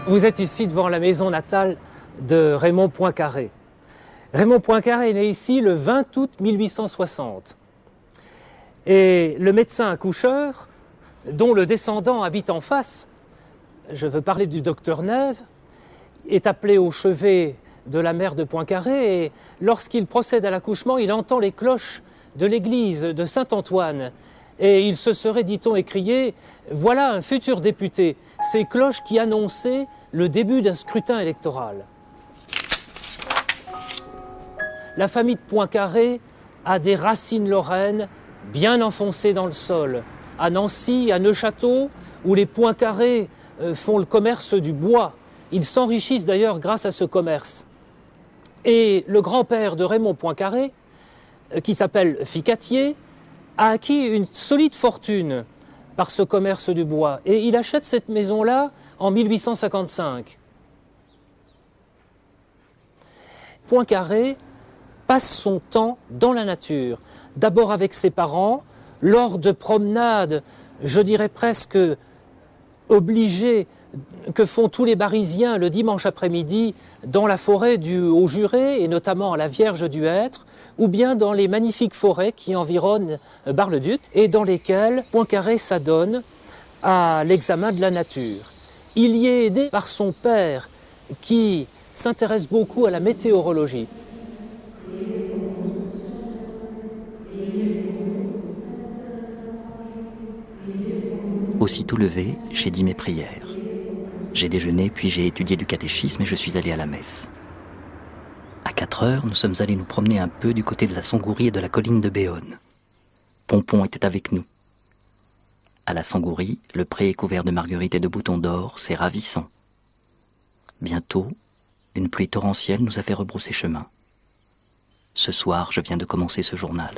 Vous êtes ici devant la maison natale de Raymond Poincaré. Raymond Poincaré est né ici le 20 août 1860. Et le médecin accoucheur, dont le descendant habite en face, je veux parler du docteur Nève, est appelé au chevet de la mère de Poincaré et lorsqu'il procède à l'accouchement, il entend les cloches de l'église de Saint-Antoine. Et il se serait, dit-on, écrié « Voilà un futur député », ces cloches qui annonçaient le début d'un scrutin électoral. La famille de Poincaré a des racines lorraines bien enfoncées dans le sol. À Nancy, à Neufchâteau, où les Poincaré font le commerce du bois. Ils s'enrichissent d'ailleurs grâce à ce commerce. Et le grand-père de Raymond Poincaré, qui s'appelle Ficatier, a acquis une solide fortune par ce commerce du bois. Et il achète cette maison-là en 1855. Poincaré passe son temps dans la nature, d'abord avec ses parents, lors de promenades, je dirais presque obligées, que font tous les Barisiens le dimanche après-midi dans la forêt du Haut-Juré et notamment à la Vierge du Hêtre, ou bien dans les magnifiques forêts qui environnent Bar-le-Duc et dans lesquelles Poincaré s'adonne à l'examen de la nature. Il y est aidé par son père qui s'intéresse beaucoup à la météorologie. Aussitôt levé, j'ai dit mes prières. J'ai déjeuné, puis j'ai étudié du catéchisme et je suis allé à la messe. À 4 heures, nous sommes allés nous promener un peu du côté de la Sangourie et de la colline de Béonne. Pompon était avec nous. À la Sangourie, le pré est couvert de marguerites et de boutons d'or, c'est ravissant. Bientôt, une pluie torrentielle nous a fait rebrousser chemin. Ce soir, je viens de commencer ce journal.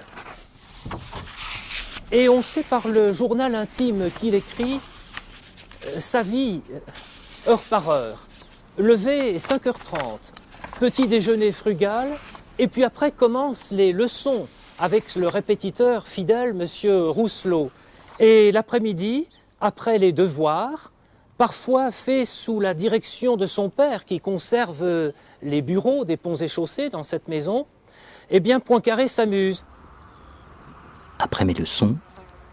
Et on sait par le journal intime qu'il écrit sa vie heure par heure. Levé 5h30, petit déjeuner frugal, et puis après commencent les leçons avec le répétiteur fidèle, monsieur Rousselot. Et l'après-midi, après les devoirs, parfois fait sous la direction de son père qui conserve les bureaux des Ponts et Chaussées dans cette maison, eh bien Poincaré s'amuse. Après mes leçons,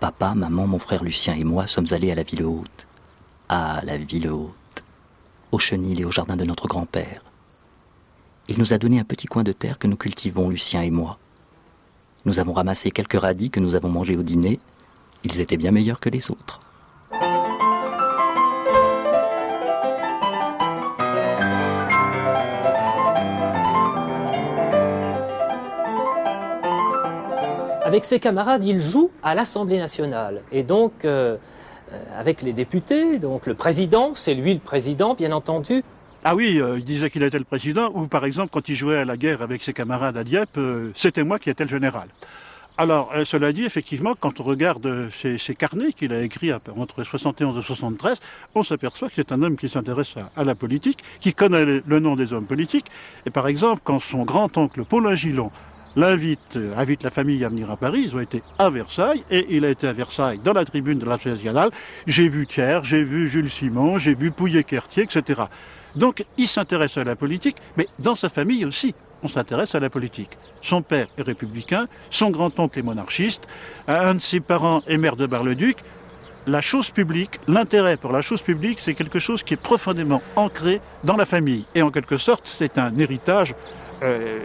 papa, maman, mon frère Lucien et moi sommes allés à la Ville Haute. Ah, la Ville Haute, au chenil et au jardin de notre grand-père. Il nous a donné un petit coin de terre que nous cultivons, Lucien et moi. Nous avons ramassé quelques radis que nous avons mangés au dîner. Ils étaient bien meilleurs que les autres. Avec ses camarades, il joue à l'Assemblée nationale. Et donc, avec les députés, donc le président, c'est lui le président, bien entendu. Ah oui, il disait qu'il était le président, ou par exemple, quand il jouait à la guerre avec ses camarades à Dieppe, c'était moi qui étais le général. Alors, cela dit, effectivement, quand on regarde ces carnets qu'il a écrits entre 71 et 73, on s'aperçoit que c'est un homme qui s'intéresse à la politique, qui connaît le nom des hommes politiques. Et par exemple, quand son grand-oncle Paulin Gillon invite la famille à venir à Paris, ils ont été à Versailles, et il a été à Versailles dans la tribune de l'Assemblée nationale. J'ai vu Thiers, j'ai vu Jules Simon, j'ai vu Pouillet-Quertier, etc. Donc, il s'intéresse à la politique, mais dans sa famille aussi, on s'intéresse à la politique. Son père est républicain, son grand-oncle est monarchiste, un de ses parents est maire de Bar-le-Duc. La chose publique, l'intérêt pour la chose publique, c'est quelque chose qui est profondément ancré dans la famille. Et en quelque sorte, c'est un héritage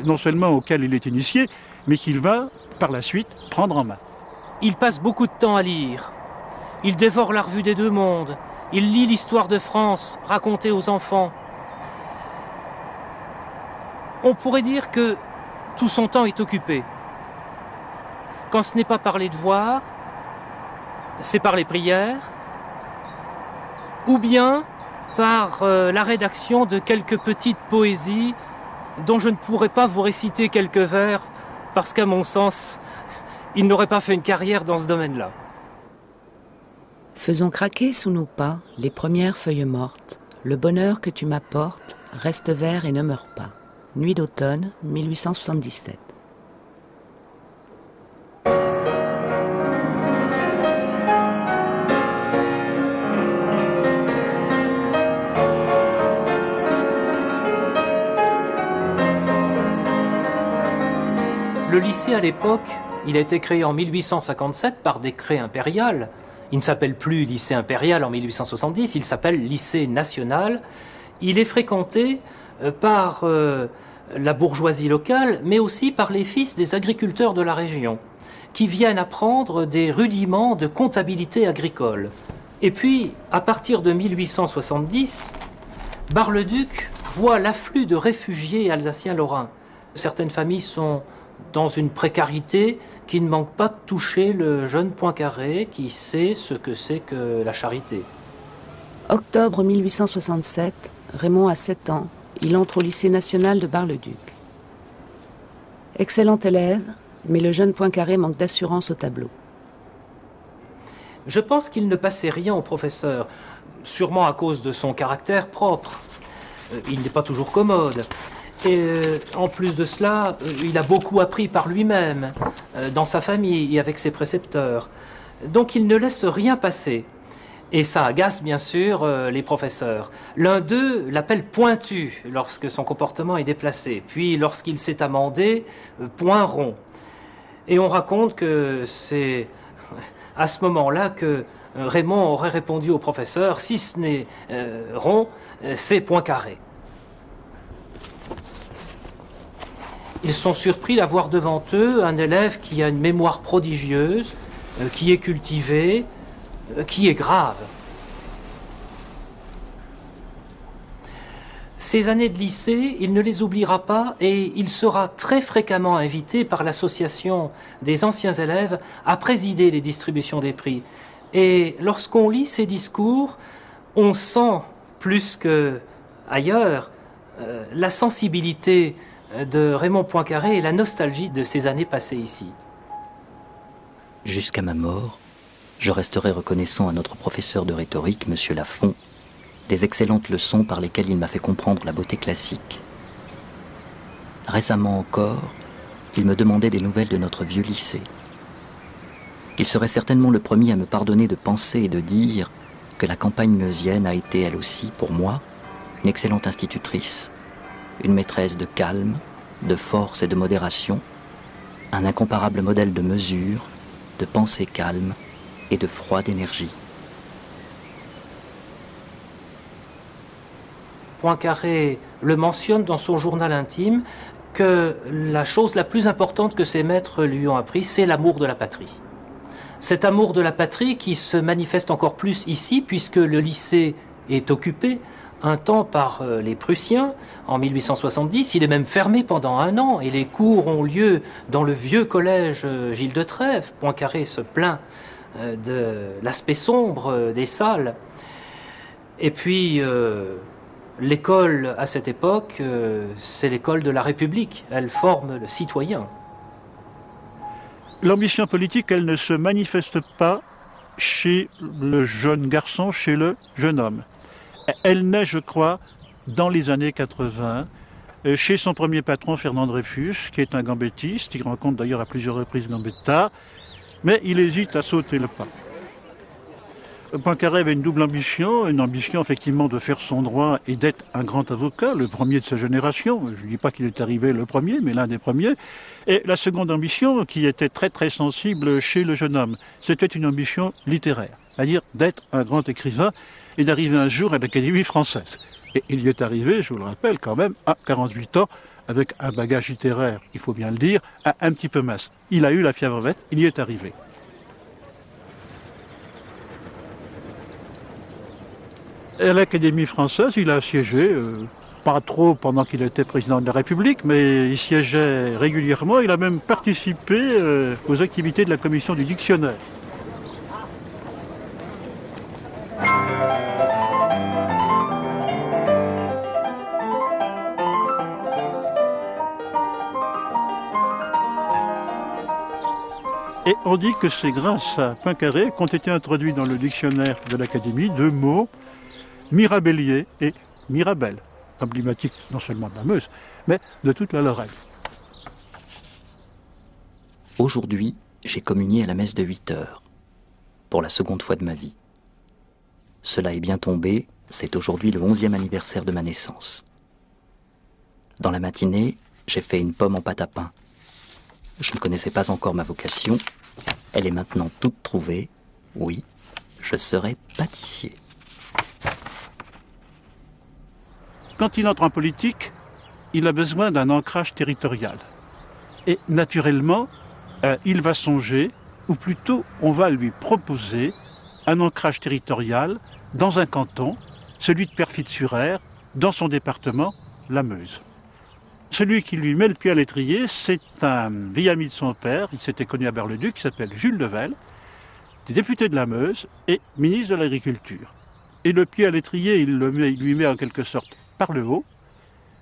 non seulement auquel il est initié, mais qu'il va, par la suite, prendre en main. Il passe beaucoup de temps à lire. Il dévore la revue des Deux Mondes. Il lit l'histoire de France racontée aux enfants. On pourrait dire que tout son temps est occupé. Quand ce n'est pas par les devoirs, c'est par les prières, ou bien par la rédaction de quelques petites poésies dont je ne pourrais pas vous réciter quelques vers parce qu'à mon sens, il n'aurait pas fait une carrière dans ce domaine-là. Faisons craquer sous nos pas les premières feuilles mortes. Le bonheur que tu m'apportes reste vert et ne meurt pas. Nuit d'automne, 1877. Le lycée à l'époque, il a été créé en 1857 par décret impérial. Il ne s'appelle plus lycée impérial en 1870, il s'appelle lycée national. Il est fréquenté par la bourgeoisie locale, mais aussi par les fils des agriculteurs de la région, qui viennent apprendre des rudiments de comptabilité agricole. Et puis, à partir de 1870, Bar-le-Duc voit l'afflux de réfugiés alsaciens-lorrains. Certaines familles sont dans une précarité qui ne manque pas de toucher le jeune Poincaré qui sait ce que c'est que la charité. Octobre 1867, Raymond a 7 ans. Il entre au lycée national de Bar-le-Duc. Excellent élève, mais le jeune Poincaré manque d'assurance au tableau. Je pense qu'il ne passait rien au professeur, sûrement à cause de son caractère propre. Il n'est pas toujours commode. Et en plus de cela, il a beaucoup appris par lui-même, dans sa famille et avec ses précepteurs. Donc il ne laisse rien passer. Et ça agace bien sûr les professeurs. L'un d'eux l'appelle pointu lorsque son comportement est déplacé. Puis lorsqu'il s'est amendé, point rond. Et on raconte que c'est à ce moment-là que Raymond aurait répondu au professeur, si ce n'est rond, c'est Poincaré. Ils sont surpris d'avoir devant eux un élève qui a une mémoire prodigieuse, qui est cultivé, qui est grave. Ces années de lycée, il ne les oubliera pas et il sera très fréquemment invité par l'association des anciens élèves à présider les distributions des prix. Et lorsqu'on lit ses discours, on sent plus qu'ailleurs la sensibilité de Raymond Poincaré et la nostalgie de ces années passées ici. Jusqu'à ma mort, je resterai reconnaissant à notre professeur de rhétorique, M. Lafont, des excellentes leçons par lesquelles il m'a fait comprendre la beauté classique. Récemment encore, il me demandait des nouvelles de notre vieux lycée. Il serait certainement le premier à me pardonner de penser et de dire que la campagne meusienne a été, elle aussi, pour moi, une excellente institutrice, une maîtresse de calme, de force et de modération, un incomparable modèle de mesure, de pensée calme et de froide énergie. Poincaré le mentionne dans son journal intime que la chose la plus importante que ses maîtres lui ont appris, c'est l'amour de la patrie. Cet amour de la patrie qui se manifeste encore plus ici, puisque le lycée est occupé un temps par les Prussiens en 1870. Il est même fermé pendant 1 an et les cours ont lieu dans le vieux collège Gilles de Trèves. Poincaré se plaint de l'aspect sombre des salles. Et puis, l'école à cette époque, c'est l'école de la République. Elle forme le citoyen. L'ambition politique, elle ne se manifeste pas chez le jeune garçon, chez le jeune homme. Elle naît, je crois, dans les années 80, chez son premier patron, Fernand Dreyfus, qui est un gambettiste. Il rencontre d'ailleurs à plusieurs reprises Gambetta, mais il hésite à sauter le pas. Poincaré avait une double ambition, une ambition effectivement de faire son droit et d'être un grand avocat, le premier de sa génération. Je ne dis pas qu'il est arrivé le premier, mais l'un des premiers. Et la seconde ambition, qui était très très sensible chez le jeune homme, c'était une ambition littéraire, c'est-à-dire d'être un grand écrivain et d'arriver un jour à l'Académie française. Et il y est arrivé, je vous le rappelle quand même, à 48 ans, avec un bagage littéraire, il faut bien le dire, un petit peu mince. Il a eu la fièvre verte, il y est arrivé. À l'Académie française, il a siégé, pas trop pendant qu'il était président de la République, mais il siégeait régulièrement. Il a même participé aux activités de la commission du dictionnaire. Et on dit que c'est grâce à Poincaré qu'ont été introduits dans le dictionnaire de l'Académie 2 mots, mirabellier et mirabelle, emblématique non seulement de la Meuse, mais de toute la Lorraine. Aujourd'hui, j'ai communié à la messe de 8 heures, pour la seconde fois de ma vie. Cela est bien tombé, c'est aujourd'hui le 11e anniversaire de ma naissance. Dans la matinée, j'ai fait une pomme en pâte à pain. Je ne connaissais pas encore ma vocation. Elle est maintenant toute trouvée. Oui, je serai pâtissier. Quand il entre en politique, il a besoin d'un ancrage territorial. Et naturellement, il va songer, ou plutôt on va lui proposer un ancrage territorial dans un canton, celui de Perfit-sur-Aire, dans son département, la Meuse. Celui qui lui met le pied à l'étrier, c'est un vieil ami de son père, il s'était connu à Bar-le-Duc, qui s'appelle Jules Devel, député de la Meuse et ministre de l'Agriculture. Et le pied à l'étrier, il lui met en quelque sorte par le haut,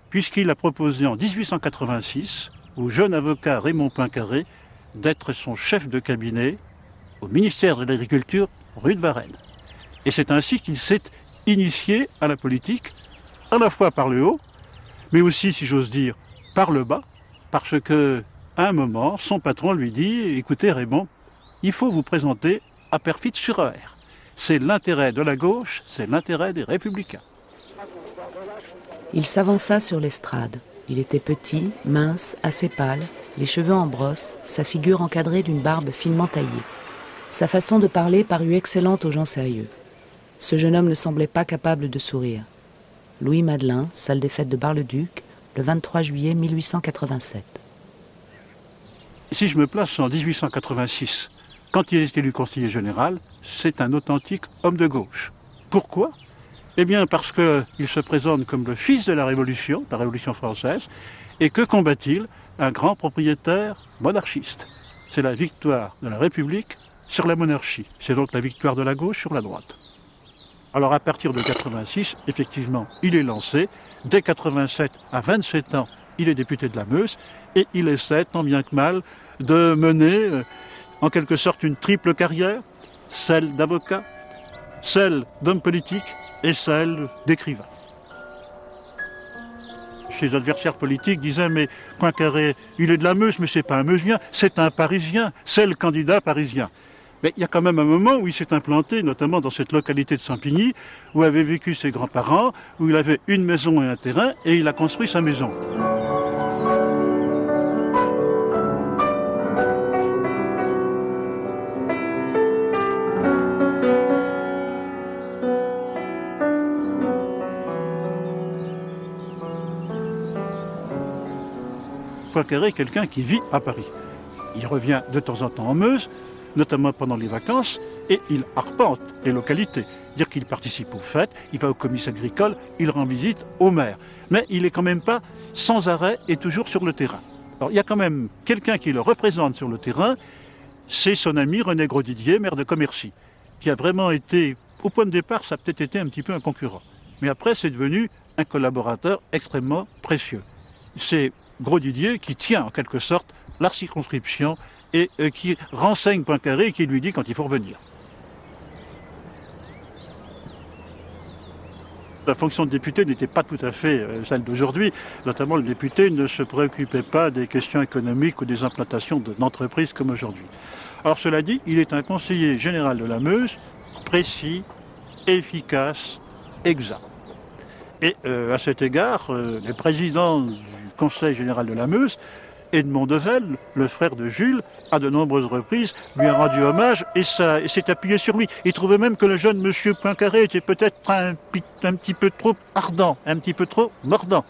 puisqu'il a proposé en 1886 au jeune avocat Raymond Poincaré d'être son chef de cabinet au ministère de l'Agriculture, rue de Varennes. Et c'est ainsi qu'il s'est initié à la politique, à la fois par le haut, mais aussi, si j'ose dire, par le bas, parce qu'à un moment, son patron lui dit « Écoutez Raymond, il faut vous présenter à Perfit-sur-Aire. C'est l'intérêt de la gauche, c'est l'intérêt des Républicains. » Il s'avança sur l'estrade. Il était petit, mince, assez pâle, les cheveux en brosse, sa figure encadrée d'une barbe finement taillée. Sa façon de parler parut excellente aux gens sérieux. Ce jeune homme ne semblait pas capable de sourire. Louis Madelin, salle des fêtes de Bar-le-Duc, le 23 juillet 1887. Si je me place en 1886, quand il est élu conseiller général, c'est un authentique homme de gauche. Pourquoi ? Eh bien parce qu'il se présente comme le fils de la Révolution française, et que combat-il ? Un grand propriétaire monarchiste. C'est la victoire de la République sur la monarchie. C'est donc la victoire de la gauche sur la droite. Alors à partir de 86, effectivement, il est lancé. Dès 87, à 27 ans, il est député de la Meuse et il essaie, tant bien que mal, de mener en quelque sorte une triple carrière, celle d'avocat, celle d'homme politique et celle d'écrivain. Ses adversaires politiques disaient « Mais Poincaré, il est de la Meuse, mais c'est pas un Meusien, c'est un Parisien, c'est le candidat parisien. » Mais il y a quand même un moment où il s'est implanté, notamment dans cette localité de Sampigny, où avaient vécu ses grands-parents, où il avait une maison et un terrain, et il a construit sa maison. Poincaré est quelqu'un qui vit à Paris. Il revient de temps en temps en Meuse, notamment pendant les vacances, et il arpente les localités. C'est-à-dire qu'il participe aux fêtes, il va au comice agricole, il rend visite au maire. Mais il n'est quand même pas sans arrêt et toujours sur le terrain. Alors il y a quand même quelqu'un qui le représente sur le terrain, c'est son ami René Grosdidier, maire de Commercy, qui a vraiment été, au point de départ, ça a peut-être été un petit peu un concurrent. Mais après, c'est devenu un collaborateur extrêmement précieux. C'est Grosdidier qui tient en quelque sorte la circonscription et qui renseigne Poincaré et qui lui dit quand il faut revenir. La fonction de député n'était pas tout à fait celle d'aujourd'hui. Notamment, le député ne se préoccupait pas des questions économiques ou des implantations d'entreprises comme aujourd'hui. Alors cela dit, il est un conseiller général de la Meuse, précis, efficace, exact. Et à cet égard, le président du Conseil général de la Meuse, Edmond Devel, le frère de Jules, à de nombreuses reprises, lui a rendu hommage et s'est appuyé sur lui. Il trouvait même que le jeune monsieur Poincaré était peut-être un petit peu trop ardent, un petit peu trop mordant.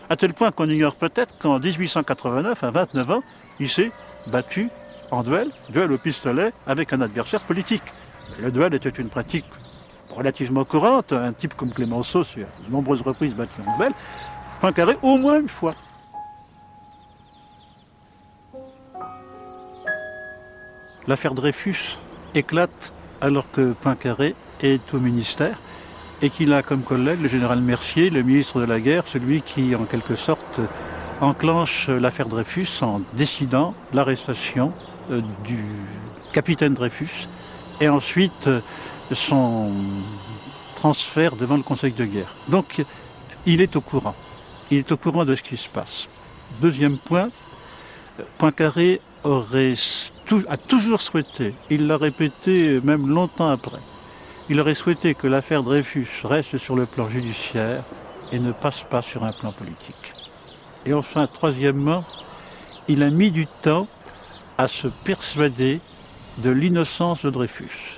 À tel point qu'on ignore peut-être qu'en 1889, à 29 ans, il s'est battu en duel au pistolet avec un adversaire politique. Le duel était une pratique relativement courante. Un type comme Clémenceau s'est à de nombreuses reprises battu en duel. Poincaré au moins une fois. L'affaire Dreyfus éclate alors que Poincaré est au ministère et qu'il a comme collègue le général Mercier, le ministre de la Guerre, celui qui en quelque sorte enclenche l'affaire Dreyfus en décidant l'arrestation du capitaine Dreyfus et ensuite son transfert devant le Conseil de guerre. Donc il est au courant. Il est au courant de ce qui se passe. Deuxième point, Poincaré a toujours souhaité, il l'a répété même longtemps après, il aurait souhaité que l'affaire Dreyfus reste sur le plan judiciaire et ne passe pas sur un plan politique. Et enfin, troisièmement, il a mis du temps à se persuader de l'innocence de Dreyfus.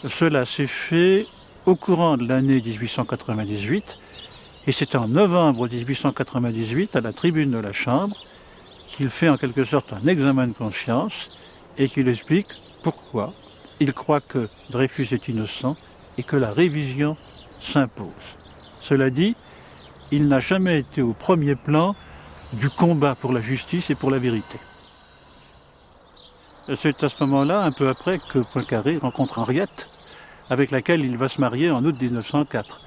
Cela s'est fait au courant de l'année 1898, et c'est en novembre 1898, à la tribune de la Chambre, qu'il fait en quelque sorte un examen de conscience et qu'il explique pourquoi il croit que Dreyfus est innocent et que la révision s'impose. Cela dit, il n'a jamais été au premier plan du combat pour la justice et pour la vérité. C'est à ce moment-là, un peu après, que Poincaré rencontre Henriette, avec laquelle il va se marier en août 1904.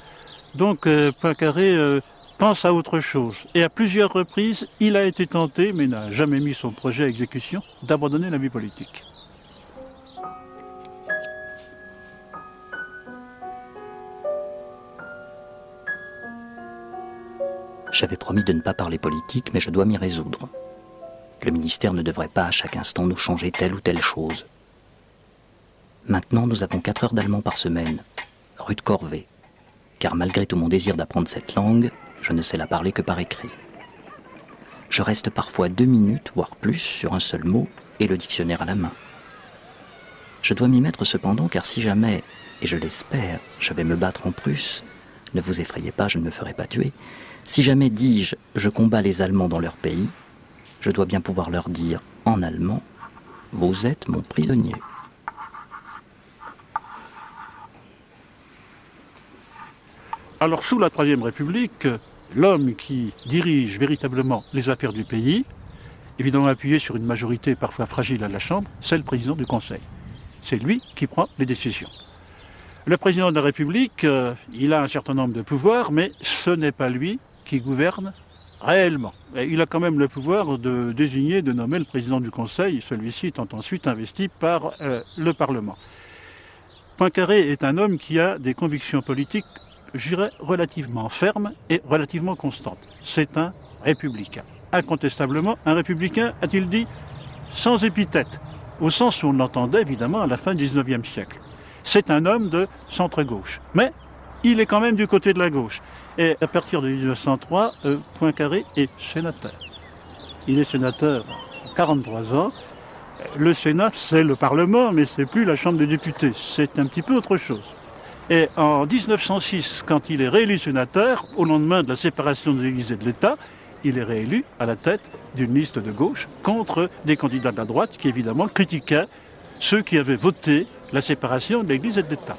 Donc Poincaré pense à autre chose. Et à plusieurs reprises, il a été tenté, mais n'a jamais mis son projet à exécution, d'abandonner la vie politique. J'avais promis de ne pas parler politique, mais je dois m'y résoudre. Le ministère ne devrait pas à chaque instant nous changer telle ou telle chose. Maintenant, nous avons 4 heures d'allemand par semaine, rue de Corvée, car malgré tout mon désir d'apprendre cette langue, je ne sais la parler que par écrit. Je reste parfois 2 minutes, voire plus, sur un seul mot et le dictionnaire à la main. Je dois m'y mettre cependant, car si jamais, et je l'espère, je vais me battre en Prusse, ne vous effrayez pas, je ne me ferai pas tuer, si jamais, dis-je, je combats les Allemands dans leur pays, je dois bien pouvoir leur dire, en allemand, « Vous êtes mon prisonnier ». Alors, sous la Troisième République, l'homme qui dirige véritablement les affaires du pays, évidemment appuyé sur une majorité parfois fragile à la Chambre, c'est le président du Conseil. C'est lui qui prend les décisions. Le président de la République, il a un certain nombre de pouvoirs, mais ce n'est pas lui qui gouverne réellement. Et il a quand même le pouvoir de désigner, de nommer le président du Conseil, celui-ci étant ensuite investi par le Parlement. Poincaré est un homme qui a des convictions politiques, je dirais, relativement fermes et relativement constantes. C'est un républicain. Incontestablement, un républicain, a-t-il dit, sans épithète, au sens où on l'entendait évidemment à la fin du XIXe siècle. C'est un homme de centre-gauche, mais il est quand même du côté de la gauche. Et à partir de 1903, Poincaré est sénateur. Il est sénateur à 43 ans. Le Sénat, c'est le Parlement, mais c'est plus la Chambre des députés. C'est un petit peu autre chose. Et en 1906, quand il est réélu sénateur, au lendemain de la séparation de l'Église et de l'État, il est réélu à la tête d'une liste de gauche contre des candidats de la droite qui, évidemment, critiquaient ceux qui avaient voté la séparation de l'Église et de l'État.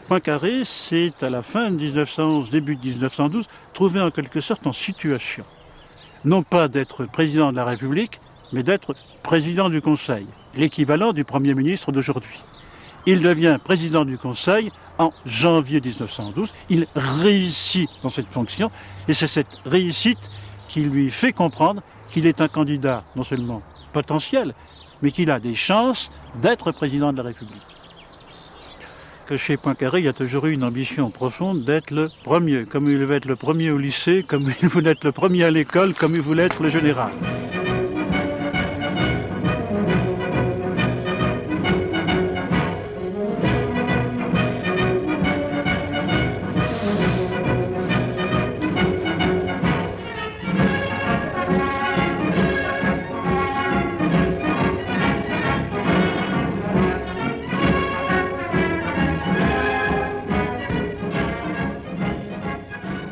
Poincaré s'est, à la fin de 1911, début de 1912, trouvé en quelque sorte en situation. Non pas d'être président de la République, mais d'être président du Conseil, l'équivalent du Premier ministre d'aujourd'hui. Il devient président du Conseil en janvier 1912. Il réussit dans cette fonction, et c'est cette réussite qui lui fait comprendre qu'il est un candidat non seulement potentiel, mais qu'il a des chances d'être président de la République. Que chez Poincaré, il y a toujours eu une ambition profonde d'être le premier, comme il voulait être le premier au lycée, comme il voulait être le premier à l'école, comme il voulait être le général.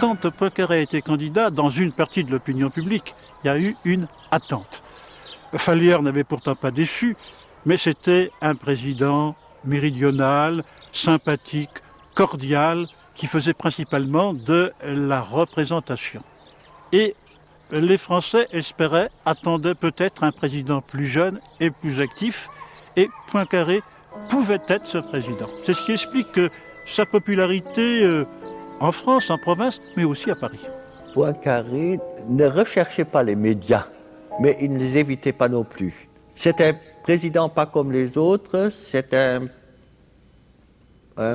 Quand Poincaré a été candidat, dans une partie de l'opinion publique, il y a eu une attente. Fallières n'avait pourtant pas déçu, mais c'était un président méridional, sympathique, cordial, qui faisait principalement de la représentation. Et les Français espéraient, attendaient peut-être un président plus jeune et plus actif, et Poincaré pouvait être ce président. C'est ce qui explique que sa popularité en France, en province, mais aussi à Paris. Poincaré ne recherchait pas les médias, mais il ne les évitait pas non plus. C'est un président pas comme les autres, c'est un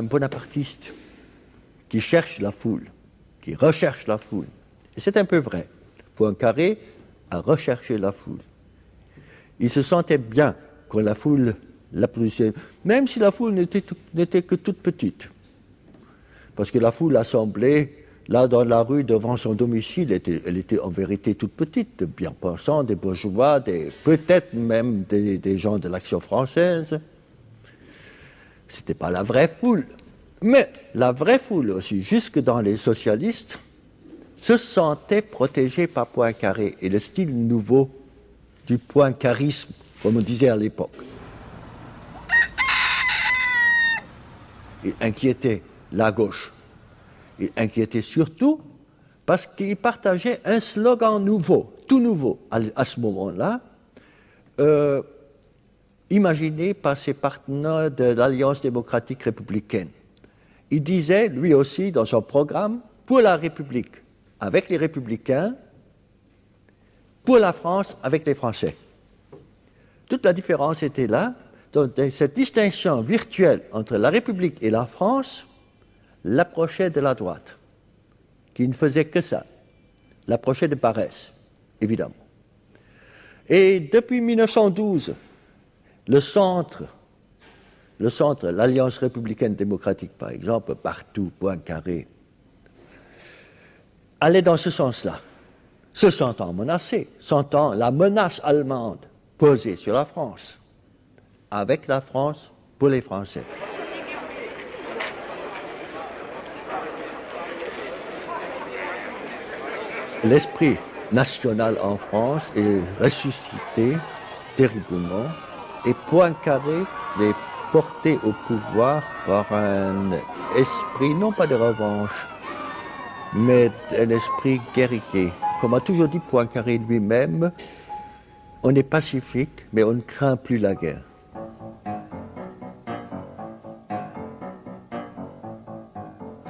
bonapartiste qui cherche la foule, qui recherche la foule. Et c'est un peu vrai. Poincaré a recherché la foule. Il se sentait bien quand la foule l'applaudissait, même si la foule n'était que toute petite. Parce que la foule assemblée Là, dans la rue, devant son domicile, elle était en vérité toute petite, bien pensants, des bourgeois, peut-être même des gens de l'Action française. C'était pas la vraie foule. Mais la vraie foule aussi, jusque dans les socialistes, se sentait protégée par Poincaré et le style nouveau du poincarisme, comme on disait à l'époque. Il inquiétait la gauche. Il inquiétait surtout parce qu'il partageait un slogan nouveau, tout nouveau à ce moment-là, imaginé par ses partenaires de l'Alliance démocratique républicaine. Il disait, lui aussi, dans son programme, pour la République, avec les républicains, pour la France, avec les Français. Toute la différence était là. Donc, cette distinction virtuelle entre la République et la France l'approchait de la droite, qui ne faisait que ça, l'approchait de paresse, évidemment. Et depuis 1912, le centre, l'Alliance républicaine démocratique, par exemple, partout, Poincaré, allait dans ce sens-là, se sentant menacé, sentant la menace allemande posée sur la France, avec la France pour les Français. L'esprit national en France est ressuscité terriblement et Poincaré est porté au pouvoir par un esprit, non pas de revanche, mais un esprit guerrier. Comme a toujours dit Poincaré lui-même, on est pacifique, mais on ne craint plus la guerre.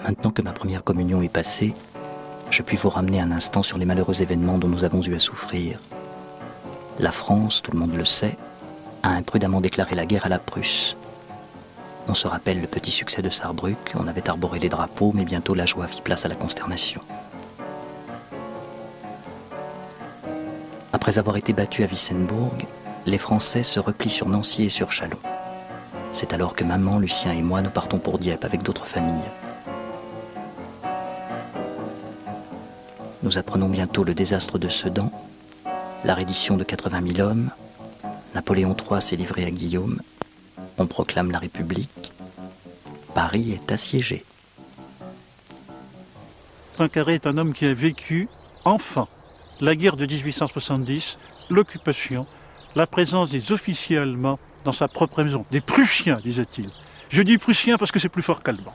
Maintenant que ma première communion est passée, je puis vous ramener un instant sur les malheureux événements dont nous avons eu à souffrir. La France, tout le monde le sait, a imprudemment déclaré la guerre à la Prusse. On se rappelle le petit succès de Sarrebruck, on avait arboré les drapeaux, mais bientôt la joie fit place à la consternation. Après avoir été battus à Wissembourg, les Français se replient sur Nancy et sur Châlons. C'est alors que maman, Lucien et moi nous partons pour Dieppe avec d'autres familles. Nous apprenons bientôt le désastre de Sedan, la reddition de 80 000 hommes, Napoléon III s'est livré à Guillaume, on proclame la République, Paris est assiégé. Poincaré est un homme qui a vécu, enfant, la guerre de 1870, l'occupation, la présence des officiers allemands dans sa propre maison, des Prussiens, disait-il. Je dis Prussiens parce que c'est plus fort qu'allemand.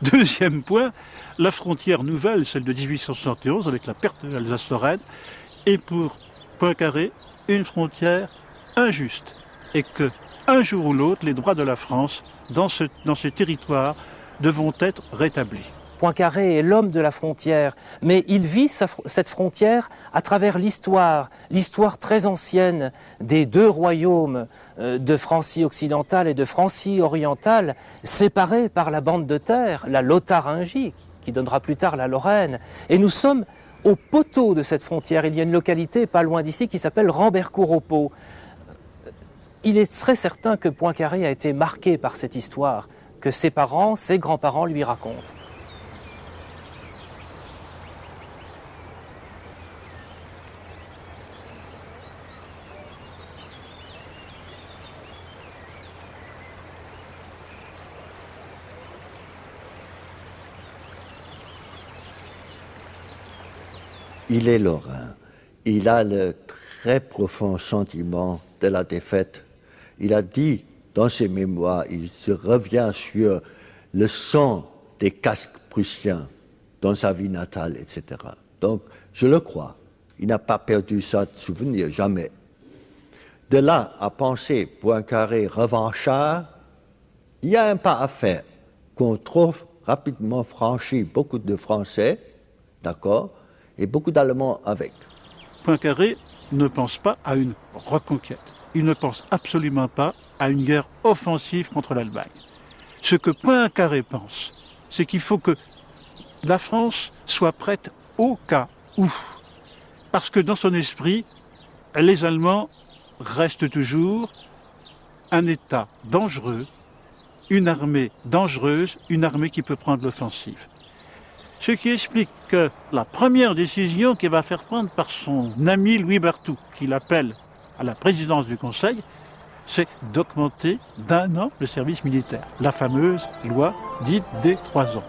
Deuxième point, la frontière nouvelle, celle de 1871, avec la perte de l'Alsace-Lorraine, est pour Poincaré une frontière injuste. Et que, un jour ou l'autre, les droits de la France, dans ces territoires, devront être rétablis. Poincaré est l'homme de la frontière, mais il vit cette frontière à travers l'histoire très ancienne des deux royaumes de Francie occidentale et de Francie orientale, séparés par la bande de terre, la Lotharingie, qui donnera plus tard la Lorraine. Et nous sommes au poteau de cette frontière. Il y a une localité pas loin d'ici qui s'appelle Rambercourt-au-Pot. Il est très certain que Poincaré a été marqué par cette histoire, que ses parents, ses grands-parents lui racontent. Il est lorrain. Il a le très profond sentiment de la défaite. Il a dit dans ses mémoires, il se revient sur le son des casques prussiens dans sa vie natale, etc. Donc, je le crois. Il n'a pas perdu ça de souvenir, jamais. De là à penser Poincaré revanchard, il y a un pas à faire qu'on trouve rapidement franchi beaucoup de Français, d'accord, et beaucoup d'Allemands avec. Poincaré ne pense pas à une reconquête. Il ne pense absolument pas à une guerre offensive contre l'Allemagne. Ce que Poincaré pense, c'est qu'il faut que la France soit prête au cas où. Parce que dans son esprit, les Allemands restent toujours un État dangereux, une armée dangereuse, une armée qui peut prendre l'offensive. Ce qui explique que la première décision qu'il va faire prendre par son ami Louis Berthoud, qu'il appelle à la présidence du Conseil, c'est d'augmenter d'1 an le service militaire. La fameuse loi dite des 3 ans.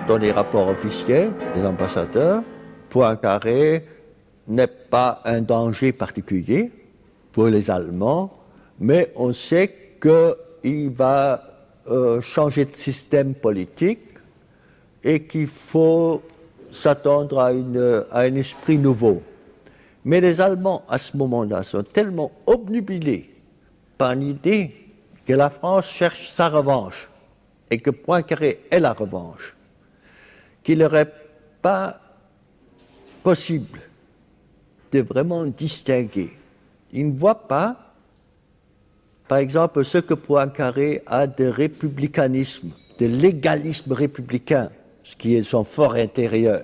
Dans les rapports officiels des ambassadeurs, Poincaré n'est pas un danger particulier pour les Allemands, mais on sait qu'il va changer de système politique et qu'il faut s'attendre à un esprit nouveau. Mais les Allemands, à ce moment-là, sont tellement obnubilés par l'idée que la France cherche sa revanche et que Poincaré est la revanche, qu'il n'aurait pas possible de vraiment distinguer. Ils ne voient pas, par exemple, ce que Poincaré a de républicanisme, de légalisme républicain, ce qui est son fort intérieur.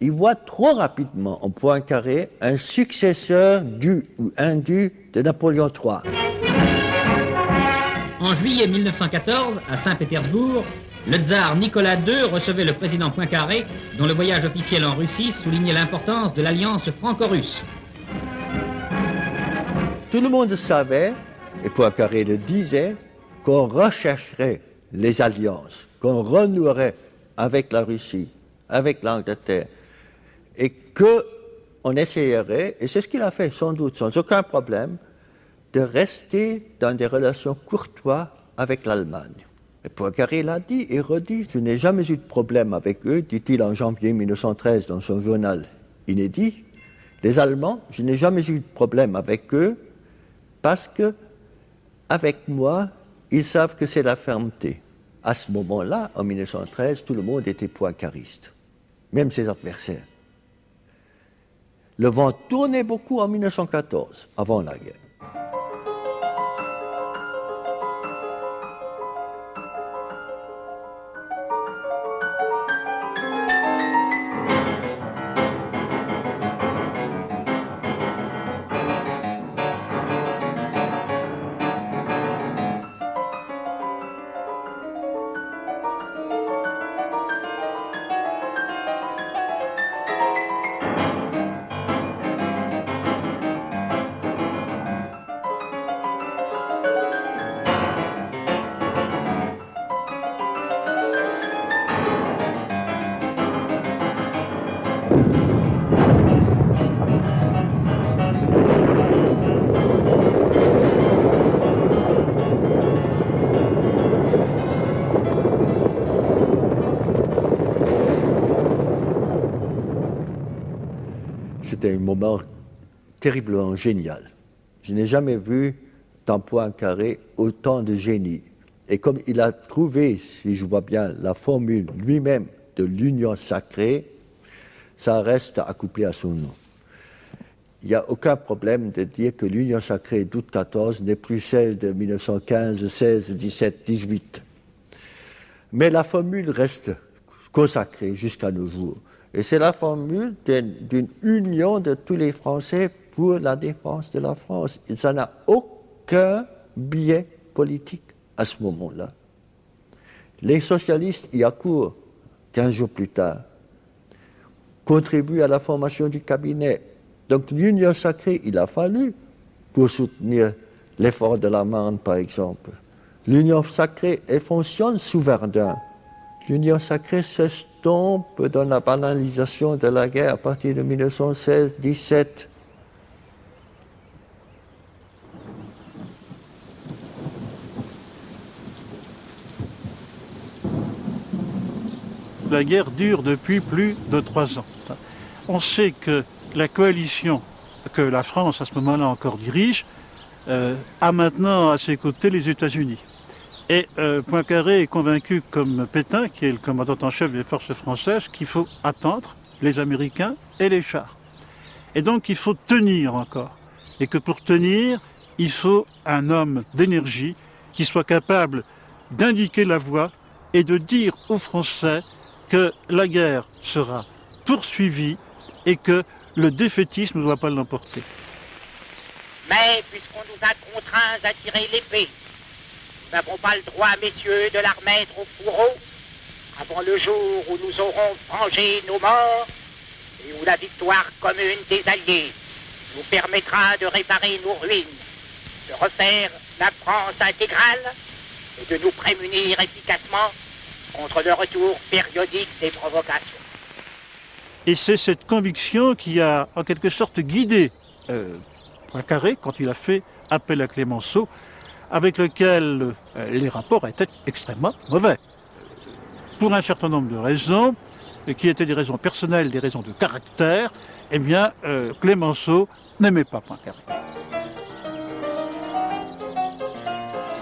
Ils voient trop rapidement en Poincaré un successeur dû ou indu de Napoléon III. En juillet 1914, à Saint-Pétersbourg, le tsar Nicolas II recevait le président Poincaré, dont le voyage officiel en Russie soulignait l'importance de l'alliance franco-russe. Tout le monde savait, et Poincaré le disait, qu'on rechercherait les alliances, qu'on renouerait avec la Russie, avec l'Angleterre, et qu'on essayerait, et c'est ce qu'il a fait sans doute, sans aucun problème, de rester dans des relations courtoises avec l'Allemagne. Et Poincaré l'a dit et redit, je n'ai jamais eu de problème avec eux, dit-il en janvier 1913 dans son journal inédit. Les Allemands, je n'ai jamais eu de problème avec eux parce que, avec moi, ils savent que c'est la fermeté. À ce moment-là, en 1913, tout le monde était poincariste, même ses adversaires. Le vent tournait beaucoup en 1914, avant la guerre. C'était un moment terriblement génial. Je n'ai jamais vu dans Poincaré autant de génie. Et comme il a trouvé, si je vois bien, la formule lui-même de l'union sacrée, ça reste accouplé à son nom. Il n'y a aucun problème de dire que l'union sacrée d'août 14 n'est plus celle de 1915, 16, 17, 18. Mais la formule reste consacrée jusqu'à nos jours. Et c'est la formule d'une union de tous les Français pour la défense de la France. Ça n'a aucun biais politique à ce moment-là. Les socialistes y accourent 15 jours plus tard, contribuent à la formation du cabinet. Donc l'union sacrée, il a fallu pour soutenir l'effort de la Marne, par exemple. L'union sacrée, elle fonctionne sous Verdun. L'union sacrée s'estompe dans la banalisation de la guerre à partir de 1916-17. la guerre dure depuis plus de 3 ans. On sait que la coalition que la France, à ce moment-là, encore dirige, a maintenant à ses côtés les États-Unis. Et Poincaré est convaincu, comme Pétain, qui est le commandant en chef des forces françaises, qu'il faut attendre les Américains et les chars. Et donc il faut tenir encore. Et que pour tenir, il faut un homme d'énergie qui soit capable d'indiquer la voie et de dire aux Français que la guerre sera poursuivie et que le défaitisme ne doit pas l'emporter. Mais puisqu'on nous a contraints à tirer l'épée, nous n'avons pas le droit, messieurs, de la remettre au fourreau avant le jour où nous aurons vengé nos morts et où la victoire commune des Alliés nous permettra de réparer nos ruines, de refaire la France intégrale et de nous prémunir efficacement contre le retour périodique des provocations. Et c'est cette conviction qui a en quelque sorte guidé Poincaré quand il a fait appel à Clémenceau, avec lequel les rapports étaient extrêmement mauvais. Pour un certain nombre de raisons, qui étaient des raisons personnelles, des raisons de caractère, eh bien, Clémenceau n'aimait pas Poincaré.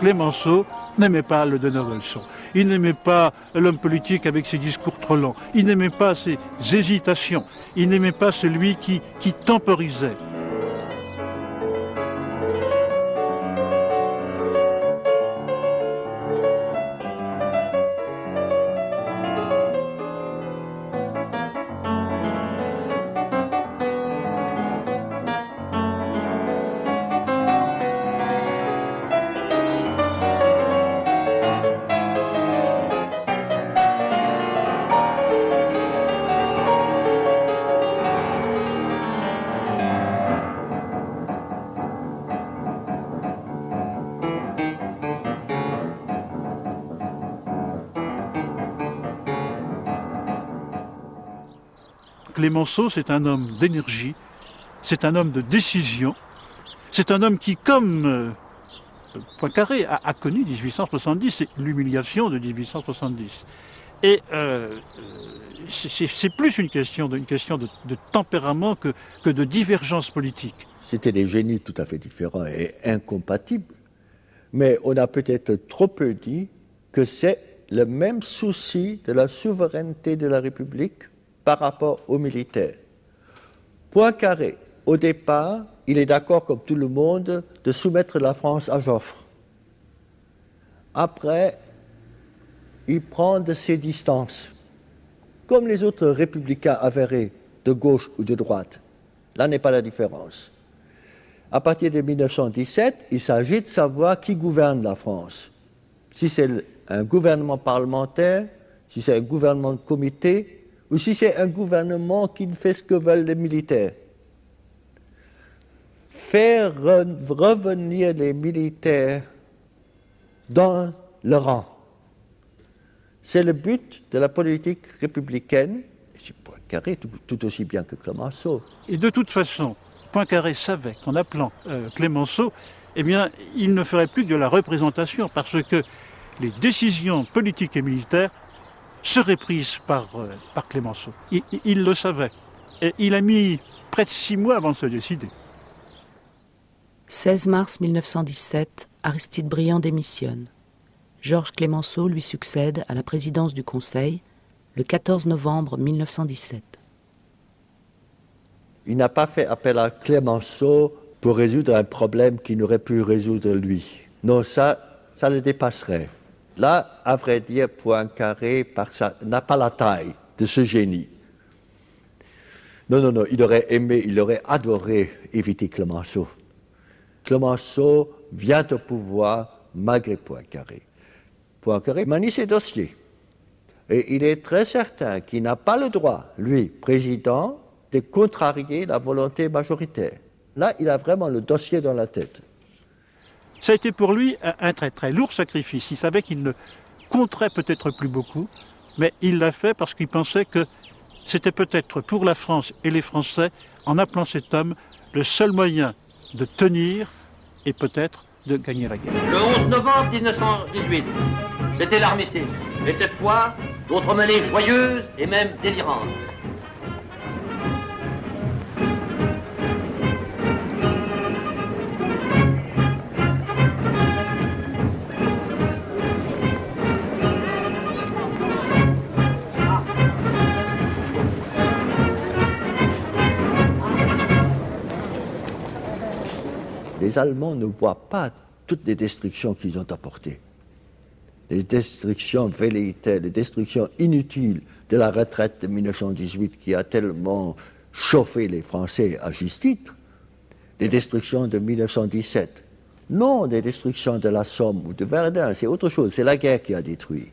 Clémenceau n'aimait pas le donneur de leçons. Il n'aimait pas l'homme politique avec ses discours trop longs. Il n'aimait pas ses hésitations. Il n'aimait pas celui qui temporisait. Clémenceau, c'est un homme d'énergie, c'est un homme de décision, c'est un homme qui, comme Poincaré, a connu 1870, c'est l'humiliation de 1870. Et c'est plus une question de tempérament que de divergence politique. C'était des génies tout à fait différents et incompatibles, mais on a peut-être trop peu dit que c'est le même souci de la souveraineté de la République par rapport aux militaires. Poincaré, au départ, il est d'accord, comme tout le monde, de soumettre la France à Joffre. Après, il prend de ses distances, comme les autres républicains avérés, de gauche ou de droite. Là n'est pas la différence. À partir de 1917, il s'agit de savoir qui gouverne la France. Si c'est un gouvernement parlementaire, si c'est un gouvernement de comité, ou si c'est un gouvernement qui ne fait ce que veulent les militaires. Faire revenir les militaires dans le rang. C'est le but de la politique républicaine, et c'est Poincaré tout aussi bien que Clémenceau. Et de toute façon, Poincaré savait qu'en appelant Clémenceau, eh bien, il ne ferait plus que de la représentation, parce que les décisions politiques et militaires seraient prises par Clémenceau. Il le savait. Et il a mis près de 6 mois avant de se décider. 16 mars 1917, Aristide Briand démissionne. Georges Clémenceau lui succède à la présidence du Conseil le 14 novembre 1917. Il n'a pas fait appel à Clémenceau pour résoudre un problème qu'il n'aurait pu résoudre lui. Non, ça le dépasserait. Là, à vrai dire, Poincaré n'a pas la taille de ce génie. Non, il aurait aimé, il aurait adoré éviter Clémenceau. Clémenceau vient au pouvoir malgré Poincaré. Poincaré manie ses dossiers. Et il est très certain qu'il n'a pas le droit, lui, président, de contrarier la volonté majoritaire. Là, il a vraiment le dossier dans la tête. Ça a été pour lui un très très lourd sacrifice. Il savait qu'il ne compterait peut-être plus beaucoup, mais il l'a fait parce qu'il pensait que c'était peut-être pour la France et les Français, en appelant cet homme, le seul moyen de tenir et peut-être de gagner la guerre. Le 11 novembre 1918, c'était l'armistice. Et cette fois, d'autres menées joyeuses et même délirantes. Les Allemands ne voient pas toutes les destructions qu'ils ont apportées. Les destructions velléitaires, les destructions inutiles de la retraite de 1918 qui a tellement chauffé les Français à juste titre, les destructions de 1917. Non, les destructions de la Somme ou de Verdun, c'est autre chose, c'est la guerre qui a détruit.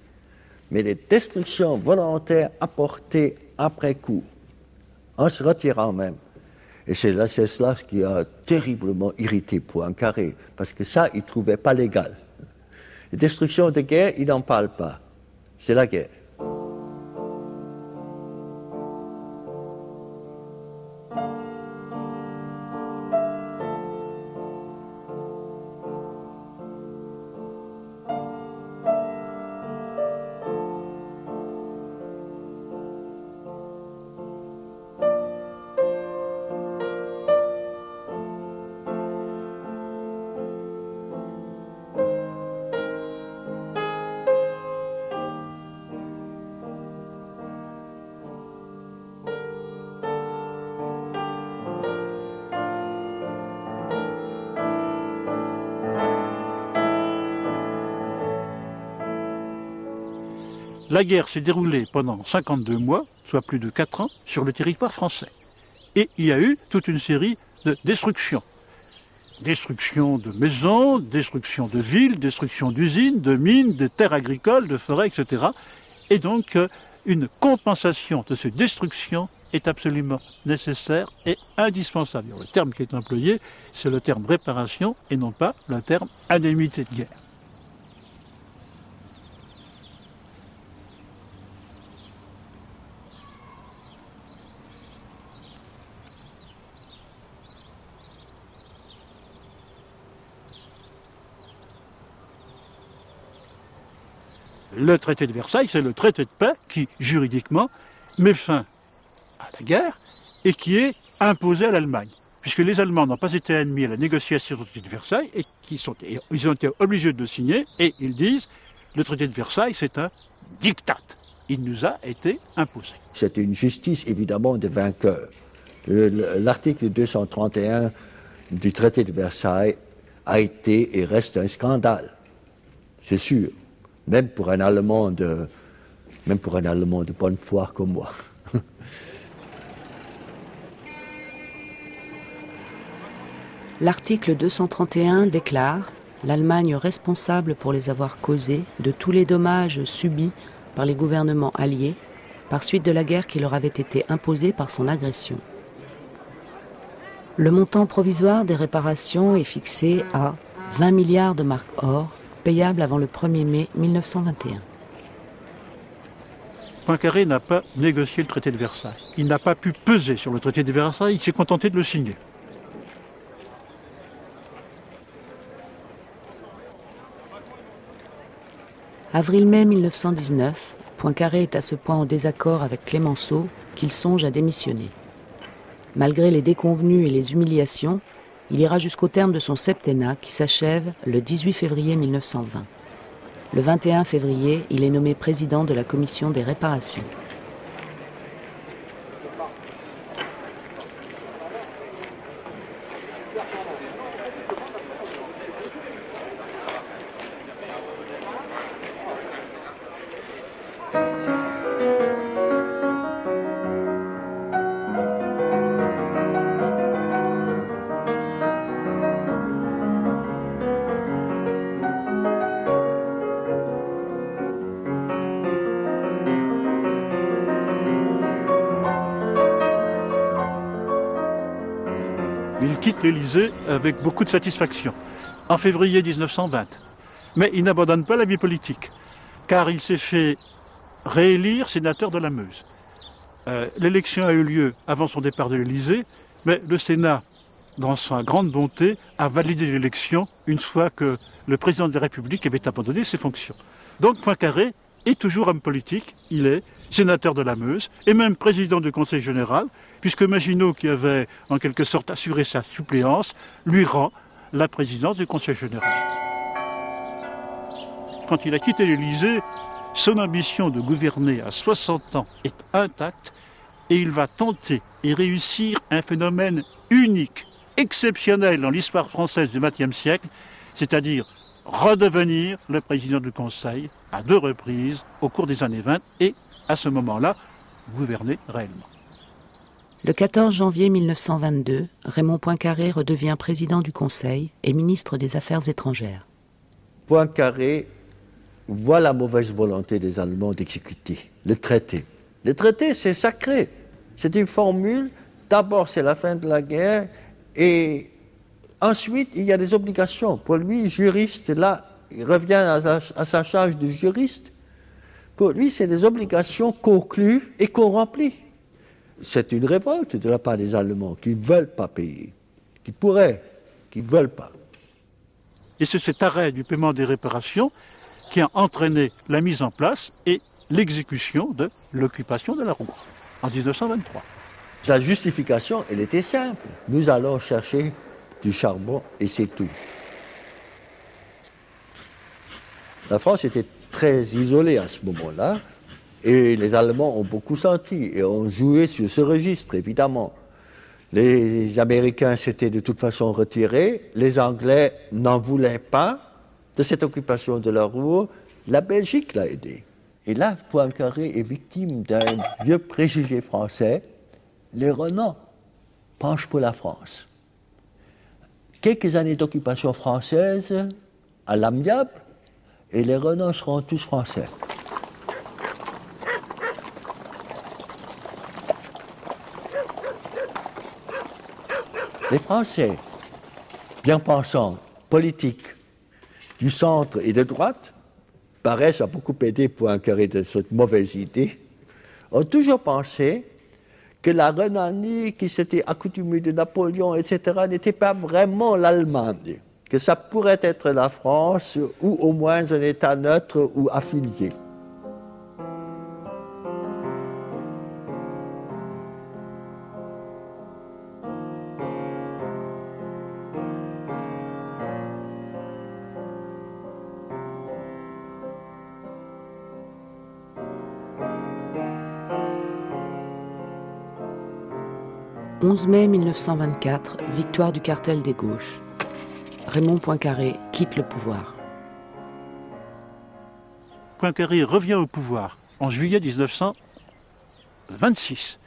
Mais les destructions volontaires apportées après coup, en se retirant même. Et c'est cela qui a terriblement irrité Poincaré, parce que ça, il ne trouvait pas légal. Les destructions de guerre, il n'en parle pas. C'est la guerre. La guerre s'est déroulée pendant 52 mois, soit plus de 4 ans, sur le territoire français. Et il y a eu toute une série de destructions. Destruction de maisons, destruction de villes, destruction d'usines, de mines, de terres agricoles, de forêts, etc. Et donc, une compensation de ces destructions est absolument nécessaire et indispensable. Le terme qui est employé, c'est le terme réparation et non pas le terme indemnité de guerre. Le traité de Versailles, c'est le traité de paix qui, juridiquement, met fin à la guerre et qui est imposé à l'Allemagne. Puisque les Allemands n'ont pas été admis à la négociation du traité de Versailles et ils ont été obligés de le signer et ils disent le traité de Versailles, c'est un diktat. Il nous a été imposé. C'est une justice évidemment de vainqueur. L'article 231 du traité de Versailles a été et reste un scandale, c'est sûr. Même pour un Allemand de bonne foi comme moi. L'article 231 déclare l'Allemagne responsable pour les avoir causés de tous les dommages subis par les gouvernements alliés par suite de la guerre qui leur avait été imposée par son agression. Le montant provisoire des réparations est fixé à 20 milliards de marks or, payable avant le 1er mai 1921. Poincaré n'a pas négocié le traité de Versailles. Il n'a pas pu peser sur le traité de Versailles, il s'est contenté de le signer. Avril-mai 1919, Poincaré est à ce point en désaccord avec Clémenceau qu'il songe à démissionner. Malgré les déconvenues et les humiliations, il ira jusqu'au terme de son septennat qui s'achève le 18 février 1920. Le 21 février, il est nommé président de la commission des réparations. Il quitte l'Élysée avec beaucoup de satisfaction, en février 1920. Mais il n'abandonne pas la vie politique, car il s'est fait réélire sénateur de la Meuse. L'élection a eu lieu avant son départ de l'Élysée, mais le Sénat, dans sa grande bonté, a validé l'élection une fois que le président de la République avait abandonné ses fonctions. Donc Poincaré Et toujours homme politique, il est sénateur de la Meuse et même président du Conseil général, puisque Maginot, qui avait en quelque sorte assuré sa suppléance, lui rend la présidence du Conseil général. Quand il a quitté l'Élysée, son ambition de gouverner à 60 ans est intacte et il va tenter et réussir un phénomène unique, exceptionnel dans l'histoire française du XXe siècle, c'est-à-dire redevenir le président du Conseil à 2 reprises au cours des années 20 et, à ce moment-là, gouverner réellement. Le 14 janvier 1922, Raymond Poincaré redevient président du Conseil et ministre des Affaires étrangères. Poincaré voit la mauvaise volonté des Allemands d'exécuter le traité. Le traité, c'est sacré. C'est une formule. D'abord, c'est la fin de la guerre et ensuite, il y a des obligations. Pour lui, juriste, là, il revient à sa charge de juriste. Pour lui, c'est des obligations conclues et qu'on remplit. C'est une révolte de la part des Allemands qui ne veulent pas payer, qui pourraient, qui ne veulent pas. Et c'est cet arrêt du paiement des réparations qui a entraîné la mise en place et l'exécution de l'occupation de la Roumanie en 1923. Sa justification, elle était simple. Nous allons chercher du charbon et c'est tout. La France était très isolée à ce moment-là et les Allemands ont beaucoup senti et ont joué sur ce registre, évidemment. Les Américains s'étaient de toute façon retirés, les Anglais n'en voulaient pas de cette occupation de la Roue, la Belgique l'a aidé. Et là, Poincaré est victime d'un vieux préjugé français, les Renans penchent pour la France. Quelques années d'occupation française à l'amiable, et les Renans seront tous français. Les Français, bien pensants, politiques, du centre et de droite, paraissent à beaucoup aider Poincaré de cette mauvaise idée, ont toujours pensé que la Rhénanie qui s'était accoutumée de Napoléon, etc., n'était pas vraiment l'Allemagne, que ça pourrait être la France ou au moins un État neutre ou affilié. « 11 mai 1924, victoire du cartel des gauches. Raymond Poincaré quitte le pouvoir. Poincaré revient au pouvoir en juillet 1926,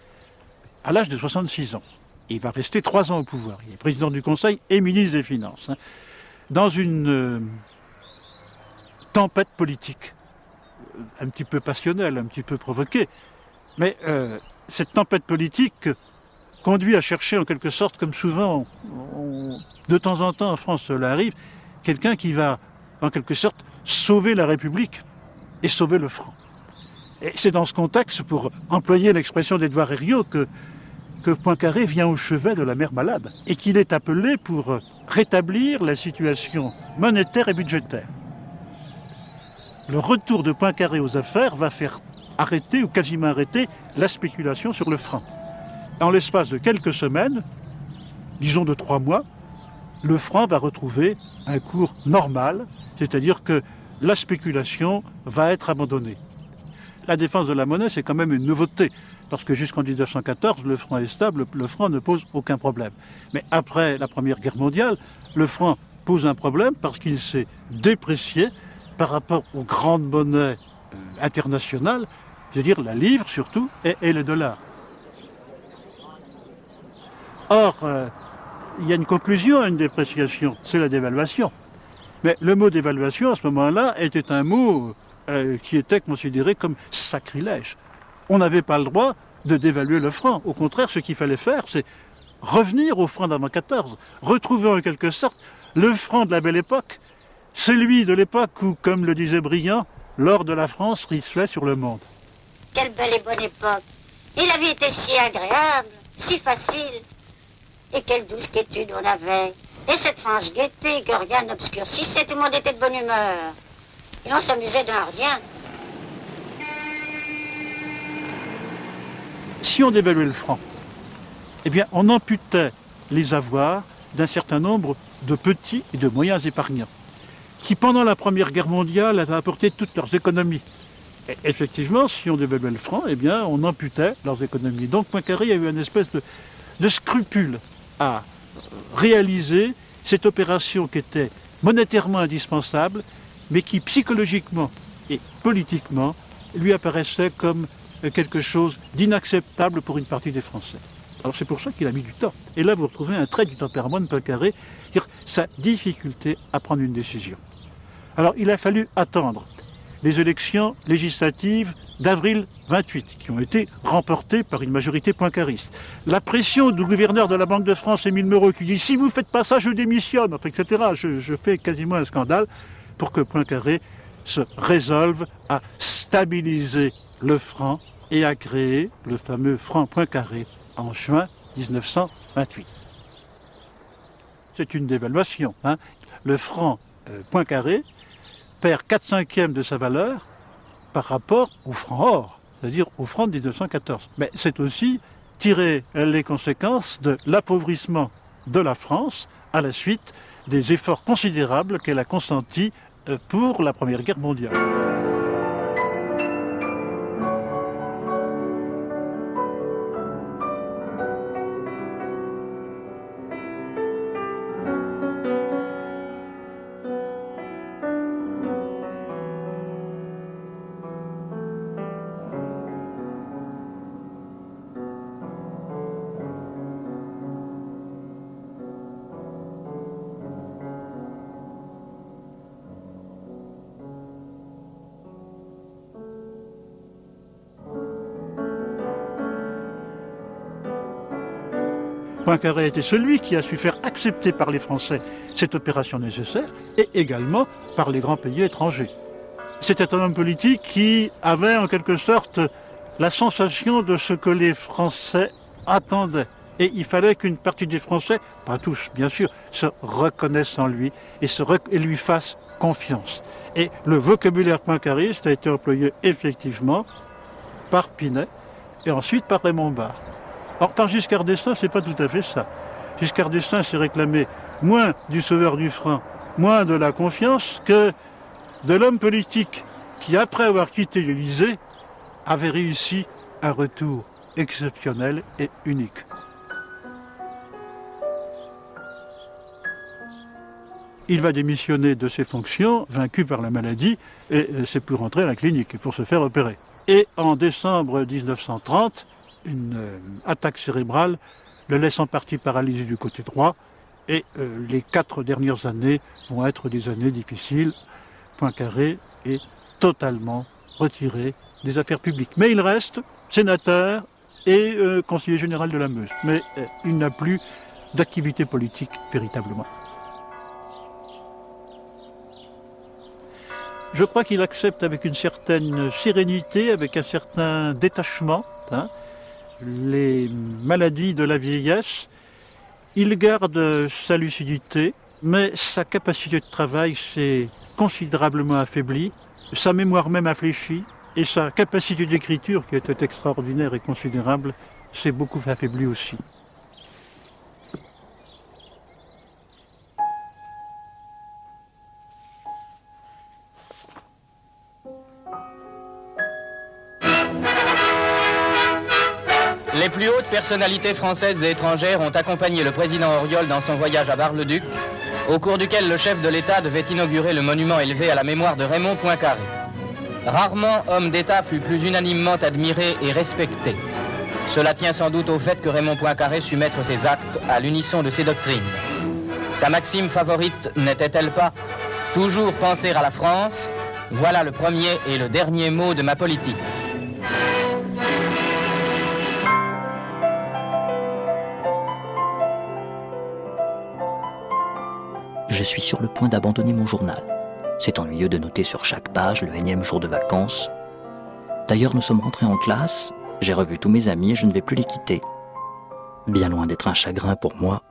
à l'âge de 66 ans. Il va rester 3 ans au pouvoir. Il est président du Conseil et ministre des Finances. Dans une tempête politique, un petit peu passionnelle, un petit peu provoquée. Mais cette tempête politique conduit à chercher en quelque sorte, comme souvent, de temps en temps en France cela arrive, quelqu'un qui va en quelque sorte sauver la République et sauver le franc. Et c'est dans ce contexte, pour employer l'expression d'Édouard Herriot, que Poincaré vient au chevet de la mer Malade et qu'il est appelé pour rétablir la situation monétaire et budgétaire. Le retour de Poincaré aux affaires va faire arrêter ou quasiment arrêter la spéculation sur le franc. En l'espace de quelques semaines, disons de 3 mois, le franc va retrouver un cours normal, c'est-à-dire que la spéculation va être abandonnée. La défense de la monnaie, c'est quand même une nouveauté, parce que jusqu'en 1914, le franc est stable, le franc ne pose aucun problème. Mais après la Première Guerre mondiale, le franc pose un problème parce qu'il s'est déprécié par rapport aux grandes monnaies internationales, c'est-à-dire la livre surtout et le dollar. Or, il y a une conclusion à une dépréciation, c'est la dévaluation. Mais le mot dévaluation, à ce moment-là, était un mot qui était considéré comme sacrilège. On n'avait pas le droit de dévaluer le franc. Au contraire, ce qu'il fallait faire, c'est revenir au franc d'avant 14, retrouver en quelque sorte le franc de la belle époque, celui de l'époque où, comme le disait Briand, l'or de la France ruisselait sur le monde. Quelle belle et bonne époque! Et la vie était si agréable, si facile. Et quelle douce quiétude on avait. Et cette franche gaieté que rien n'obscurcissait, tout le monde était de bonne humeur. Et on s'amusait d'un rien. si on dévaluait le franc, eh bien, on amputait les avoirs d'un certain nombre de petits et de moyens épargnants, qui, pendant la Première Guerre mondiale, avaient apporté toutes leurs économies. Et effectivement, si on dévaluait le franc, eh bien, on amputait leurs économies. Donc, Poincaré a eu une espèce de scrupule à réaliser cette opération qui était monétairement indispensable, mais qui, psychologiquement et politiquement, lui apparaissait comme quelque chose d'inacceptable pour une partie des Français. Alors c'est pour ça qu'il a mis du temps. Et là, vous retrouvez un trait du tempérament de Poincaré, c'est-à-dire sa difficulté à prendre une décision. Alors il a fallu attendre les élections législatives d'avril 28, qui ont été remportées par une majorité poincariste. La pression du gouverneur de la Banque de France, Émile Meureux, qui dit « si vous ne faites pas ça, je démissionne », enfin, etc. Je fais quasiment un scandale pour que Poincaré se résolve à stabiliser le franc et à créer le fameux franc Poincaré en juin 1928. C'est une dévaluation. Hein. Le franc Poincaré perd 4/5 de sa valeur par rapport au franc or, c'est-à-dire au franc de 1914. Mais c'est aussi tirer les conséquences de l'appauvrissement de la France à la suite des efforts considérables qu'elle a consentis pour la Première Guerre mondiale. Poincaré était celui qui a su faire accepter par les Français cette opération nécessaire et également par les grands pays étrangers. C'était un homme politique qui avait en quelque sorte la sensation de ce que les Français attendaient. Et il fallait qu'une partie des Français, pas tous bien sûr, se reconnaissent en lui et lui fassent confiance. Et le vocabulaire poincariste a été employé effectivement par Pinet et ensuite par Raymond Barre. Or, par Giscard d'Estaing, c'est pas tout à fait ça. Giscard d'Estaing s'est réclamé moins du sauveur du franc, moins de la confiance que de l'homme politique qui, après avoir quitté l'Élysée, avait réussi un retour exceptionnel et unique. Il va démissionner de ses fonctions, vaincu par la maladie, et c'est pour rentrer à la clinique et pour se faire opérer. Et en décembre 1930, une attaque cérébrale le laisse en partie paralysé du côté droit et les 4 dernières années vont être des années difficiles. Poincaré est totalement retiré des affaires publiques. Mais il reste sénateur et conseiller général de la Meuse. Mais il n'a plus d'activité politique véritablement. Je crois qu'il accepte avec une certaine sérénité, avec un certain détachement, les maladies de la vieillesse. Il garde sa lucidité, mais sa capacité de travail s'est considérablement affaiblie, sa mémoire même affaiblie, et sa capacité d'écriture, qui était extraordinaire et considérable, s'est beaucoup affaiblie aussi. Les plus hautes personnalités françaises et étrangères ont accompagné le président Auriol dans son voyage à Bar-le-Duc, au cours duquel le chef de l'État devait inaugurer le monument élevé à la mémoire de Raymond Poincaré. Rarement homme d'État fut plus unanimement admiré et respecté. Cela tient sans doute au fait que Raymond Poincaré sut mettre ses actes à l'unisson de ses doctrines. Sa maxime favorite n'était-elle pas « Toujours penser à la France, voilà le premier et le dernier mot de ma politique ». Je suis sur le point d'abandonner mon journal. C'est ennuyeux de noter sur chaque page le énième jour de vacances. D'ailleurs, nous sommes rentrés en classe, j'ai revu tous mes amis et je ne vais plus les quitter. Bien loin d'être un chagrin pour moi,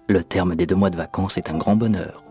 le terme des 2 mois de vacances est un grand bonheur.